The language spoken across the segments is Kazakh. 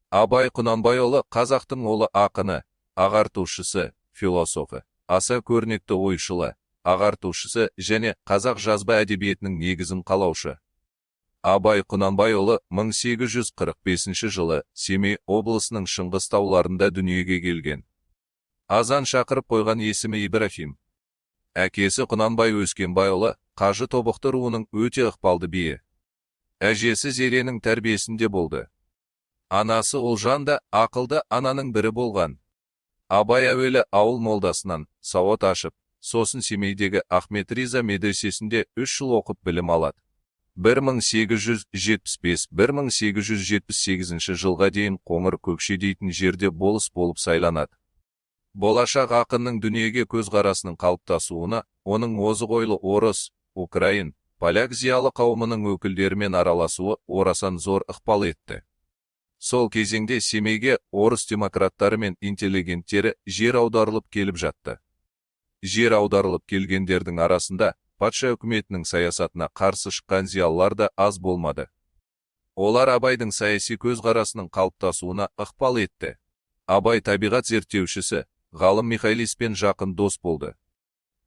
Абай Құнанбайұлы қазақтың ұлы ақыны, ағартушысы, философы, аса көрнекті ойшылы, ағартушысы және қазақ жазба әдебиетінің негізін қалаушы. Абай Құнанбайұлы 1845 жылы Семей облысының Шыңғыс тауларында дүниеге келген. Азан шақырып қойған есімі Ибрахим. Әкесі Құнанбай Өскенбайұлы Қажы Тобықты руының өте ықпалды биі. Әжесі Зеренің тәрбиесінде болды. Анасы Ұлжан да ақылды ананың бірі болған. Абай әуелі ауыл молдасынан сауат ашып, сосын Семейдегі Ахмет Риза медресесінде 3 жыл оқып білім алады. 1875-1878 жылға дейін Қоңыр Көкше дейтін жерде болыс болып сайланады. Болашақ ақынның дүниеге көзқарасының қалыптасуына, оның озық ойлы орыс, украин, поляк зиялы қауымының өкілдерімен араласуы орасан зор ықпал етті. Сол кезеңде Семейге орыс демократтары мен интеллигенттері жер аударылып келіп жатты. Жер аударылып келгендердің арасында патша үкіметінің саясатына қарсы шыққан зиялылар да аз болмады. Олар Абайдың саяси көзқарасының қалыптасуына ықпал етті. Абай табиғат зерттеушісі, ғалым Михайлиспен жақын дос болды.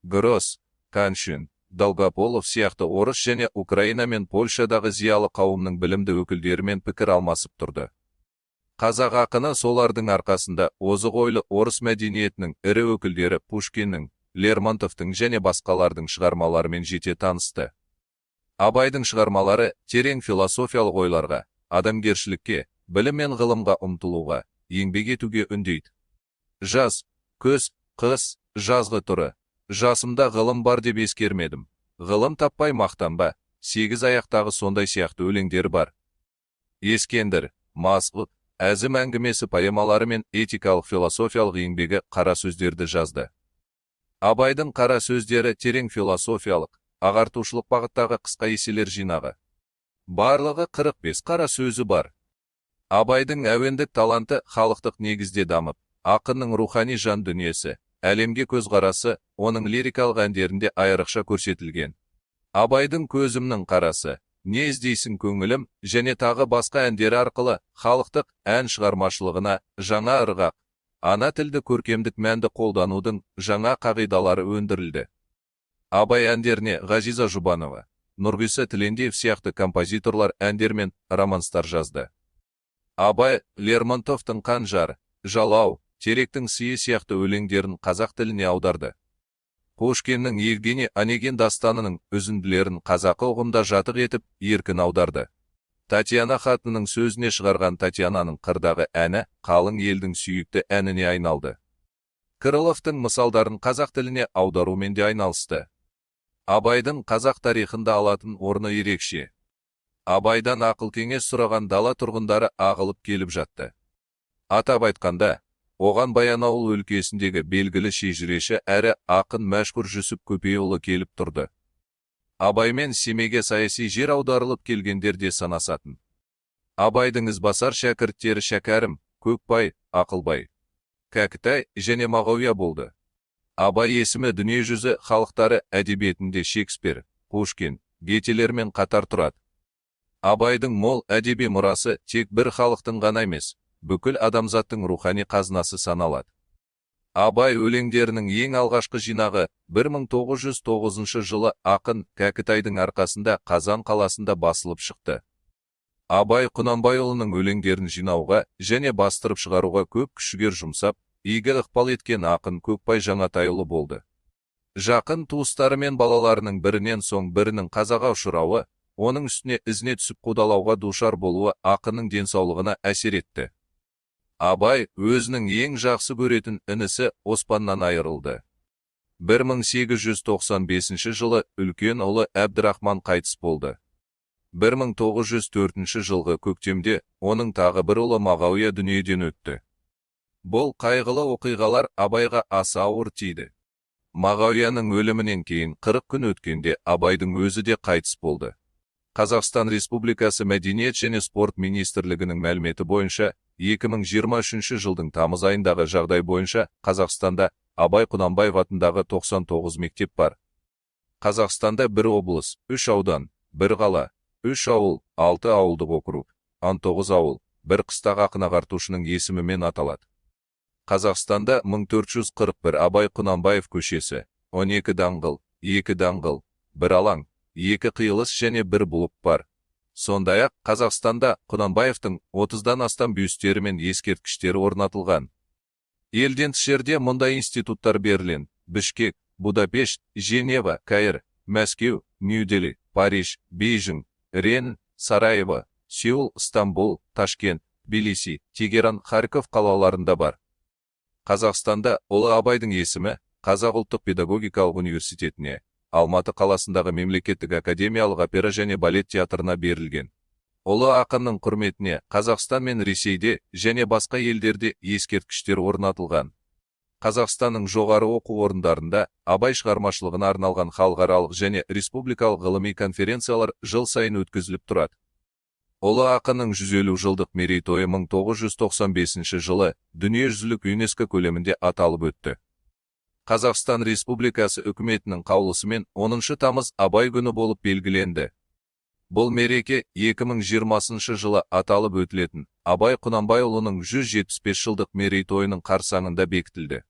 Гросс, Каншин, Долгополов сияқты орыс және Украина мен Польшадағы зиялы қауымның білімді өкілдерімен пікір алмасып тұрды. Қазақ ақыны солардың арқасында озық ойлы орыс мәдениетінің ірі өкілдері Пушкиннің, Лермонтовтың және басқалардың шығармаларымен жете танысты. Абайдың шығармалары терең философиялық ойларға, адамгершілікке, білім мен ғылымға ұмтылуға, еңбек етуге үндейді. Жаз, көз, қыс, жазғы тұры. Жасымда ғылым бар деп ескермедім. Ғылым таппай мақтанба, 8 аяқтағы сондай сияқты өлеңдері бар. Ескендір, Масғұт, әзім әңгімесі поэмалары мен этикалық философиялық еңбегі қара сөздерді жазды. Абайдың қара сөздері терең философиялық, ағартушылық бағыттағы қысқа еселер жинағы. Барлығы 45 қара сөзі бар. Абайдың әуендік таланты халықтық негізде дамып, ақынның рухани жан дүниесі, әлемге көзқарасы, оның лирикалық әндерінде айрықша көрсетілген. Абайдың көзімнің қарасы, не іздейсің көңілім, және тағы басқа әндері арқылы халықтық ән шығармашылығына жаңа ырғақ, ана тілді көркемдік мәнді қолданудың жаңа қағидалары өндірілді. Абай әндеріне Ғазиза Жұбанова, Нұрғиса Тілендиев сияқты композиторлар әндер мен романстар жазды. Абай Лермонтовтың Қанжар, Жалау, Теректің сыйы сияқты өлеңдерін қазақ тіліне аударды. Пушкиннің Евгений Онегин дастанының үзінділерін қазақы ұғымда жатық етіп еркін аударды. Татьяна хатының сөзіне шығарған Татьянаның қырдағы әні қалың елдің сүйікті әніне айналды. Крыловтың мысалдарын қазақ тіліне аударумен де айналысты. Абайдың қазақ тарихында алатын орны ерекше. Абайдан ақыл-кеңес сұраған дала тұрғындары ағылып келіп жатты. Атап айтқанда, оған Баянауыл өлкесіндегі белгілі шежіреші әрі ақын Мәшһүр Жүсіп Көпейұлы келіп тұрды. Абаймен Семейге саяси жер аударылып келгендер де санасатын. Абайдың ізбасар шәкірттері Шәкәрім, Көкбай, Ақылбай, Кәкітай және Мағауия болды. Абай есімі дүние жүзі халықтары әдебиетінде Шекспир, Пушкин, Гетелермен қатар тұрады. Абайдың мол әдеби мұрасы тек бір халықтың ғана емес, бүкіл адамзаттың рухани қазынасы саналады. Абай өлеңдерінің ең алғашқы жинағы 1909 жылы ақын Кәкітайдың арқасында Қазан қаласында басылып шықты. Абай Құнанбайұлының өлеңдерін жинауға және бастырып шығаруға көп күш-жігер жұмсап, игі ықпал еткен ақын Көкбай Жаңатайұлы болды. Жақын туыстары мен балаларының бірінен соң бірінің қазаға ұшырауы, оның үстіне ізіне түсіп қудалауға душар болуы ақынның денсаулығына әсер етті. Абай өзінің ең жақсы көретін інісі Оспаннан айырылды. 1895 жылы үлкен ұлы Әбдірахман қайтыс болды. 1904 жылғы көктемде оның тағы бір ұлы Мағауия дүниеден өтті. Бұл қайғылы оқиғалар Абайға аса ауыр тиді. Мағауияның өлімінен кейін 40 күн өткенде Абайдың өзі де қайтыс болды. Қазақстан Республикасы Мәдениет және спорт министрлігінің мәліметі бойынша, 2023 жылдың тамыз айындағы жағдай бойынша Қазақстанда Абай Құнанбаев атындағы 99 мектеп бар. Қазақстанда 1 облыс, 3 аудан, 1 қала, 3 ауыл, 6 ауылдық округ, 19 ауыл, бір қыстақ ақын ағартушының есімімен аталады. Қазақстанда 1441 Абай Құнанбаев көшесі, 12 даңғыл, 2 даңғыл, 1 алаң, 2 қиылыс және 1 бұлып бар. Сондай-ақ Қазақстанда Құнанбаевтың 30-дан астам бюстері мен ескерткіштері орнатылған. Елден тыс жерде мұндай институттар Берлин, Бішкек, Будапешт, Женева, Каир, Мәскеу, Нью-Дели, Париж, Бейжің, Рен, Сараево, Сеул, Стамбул, Ташкент, Тбилиси, Тегеран, Харьков қалаларында бар. Қазақстанда Ұлы Абайдың есімі Қазақ ұлттық педагогикалық университетіне, Алматы қаласындағы мемлекеттік академиялық опера және балет театрына берілген. Ұлы ақынның құрметіне Қазақстан мен Ресейде және басқа елдерде ескерткіштер орнатылған. Қазақстанның жоғары оқу орындарында Абай шығармашылығына арналған халықаралық және республикалық ғылыми конференциялар жыл сайын өткізіліп тұрады. Ұлы ақынның 150 жылдық мерейтойы 1995 жылы дүниежүзілік ЮНЕСКО көлемінде аталып өтті. Қазақстан Республикасы үкіметінің қаулысымен 10 тамыз Абай күні болып белгіленді. Бұл мереке 2020 жылы аталып өтілетін Абай Құнанбайұлының 175 жылдық мерейтойының қарсаңында бекітілді.